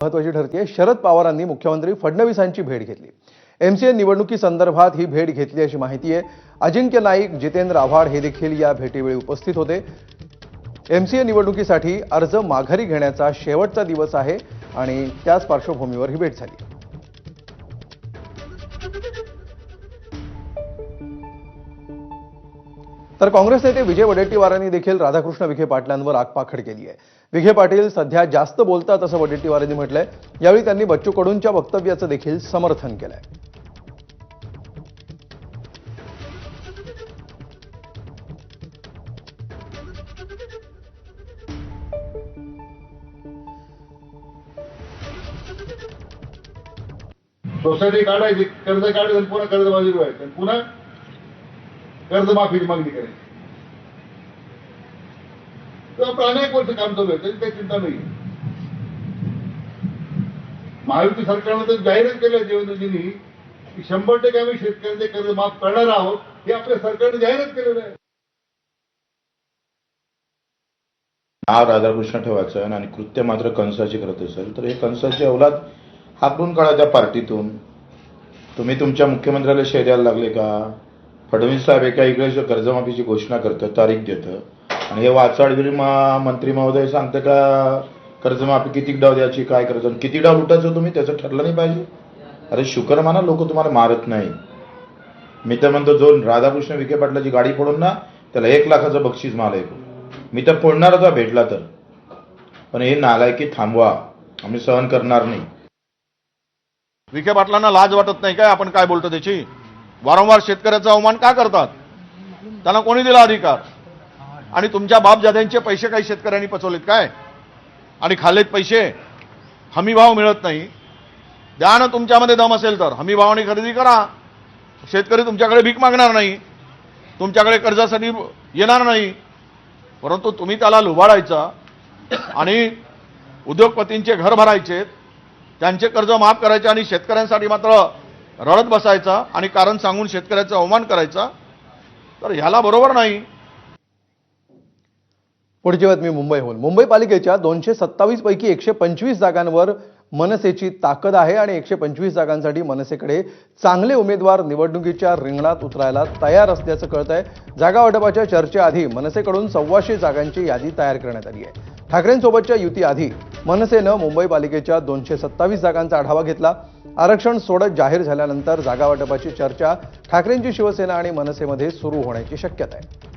महत्त्वाची ठरते। शरद पवारांनी मुख्यमंत्री फडणवीसांची भेट घेतली। एमसीए निवडणुकीसंदर्भात ही भेट घेतली अशी माहिती आहे। अजिंक्य नाईक, जितेंद्र आव्हाड हे देखील या भेटीवेळी उपस्थित होते। एमसीए निवडणुकीसाठी अर्ज माघारी घेण्याचा शेवटचा दिवस आहे आणि त्याच पार्श्वभूमीवर ही भेट झाली। तर काँग्रेस नेते विजय वडेट्टीवारांनी देखील राधाकृष्ण विखे पाटलांवर आगपाखड केली आहे। विखे पाटील सध्या जास्त बोलतात असं वडेट्टीवारांनी म्हटलंय। यावेळी त्यांनी बच्चू कडूंच्या वक्तव्याचं देखील समर्थन केलंय। सोसायटी काढायची, कर्ज काढायचं, पुन्हा कर्जबाजारी व्हायचं, पुन्हा कर्जमाफीची मागणी करायची। तर अनेक वर्ष काम चालू आहे, त्याची काही चिंता नाही। महायुती सरकारनं तर जाहीरच केलं देवेंद्रजींनी की 100% आम्ही शेतकऱ्यांचे कर्ज माफ करणार आहोत, हे आपल्या सरकारने जाहीरच केलेलं आहे। नाव राधाकृष्ण ठेवायचं आणि कृत्य मात्र कंसाची करत असेल तर हे कंसाची औलाद हाकलून काढा त्या पार्टीतून। तुम्ही तुमच्या मुख्यमंत्र्याला शेर द्यायला लागले का? फडणवीस साहेब एका इकडे कर्जमाफीची घोषणा करतं, तारीख देतं आणि हे वाचाडगिरी मंत्री महोदय सांगतं का कर्जमाफी किती डाव द्यायची, काय करायचं, किती डाव लुटायचं तुम्ही त्याचं ठरलं नाही पाहिजे? अरे शुक्र माना लोक तुम्हाला मारत नाही। मी तर म्हणतो जो राधाकृष्ण विखे पाटलाची गाडी फोडून ना त्याला 1 लाखाचं बक्षीस मला ऐकू, मी तर फोडणार होता भेटला तर। पण हे नालायकी थांबवा, आम्ही सहन करणार नाही। विखे पाटलांना लाज वाटत नाही काय आपण काय बोलतो त्याची? वारंवार शेतकऱ्याचा अवमान का करतात? त्यांना कोणी दिला अधिकार? आणि तुमच्या बापजाद्यांचे पैसे काही शेतकऱ्यांनी पचवलेत काय? आणि खाल्लेत पैसे? हमी भाव मिळत नाही, द्या ना, तुमच्यामध्ये दम असेल तर हमी भावाने खरेदी करा। शेतकरी तुमच्याकडे भीक मागणार नाही, तुमच्याकडे कर्जासाठी येणार नाही, परंतु तुम्ही त्याला लुबाडायचा आणि उद्योगपतींचे घर भरायचे, त्यांचे कर्ज माफ करायचे आणि शेतकऱ्यांसाठी मात्र रडत बसायचा आणि कारण सांगून शेतकऱ्याचा अवमान करायचा, तर ह्याला बरोबर नाही। पुढची बातमी मुंबईहून। मुंबई पालिकेच्या 227 पैकी 125 जागांवर मनसेची ताकद आहे आणि 125 जागांसाठी मनसेकडे चांगले उमेदवार निवडणुकीच्या रिंगणात उतरायला तयार असल्याचं कळतंय। जागा वाटपाच्या चर्चेआधी मनसेकडून 125 जागांची यादी तयार करण्यात आली आहे। ठाकरेंसोबतच्या युतीआधी मनसेनं मुंबई पालिकेच्या 227 जागांचा आढावा घेतला। आरक्षण सोडत जाहीर झाल्यानंतर जागा वाटपाची चर्चा ठाकरेंची शिवसेना आणि मनसेमध्ये सुरू होण्याची शक्यता आहे।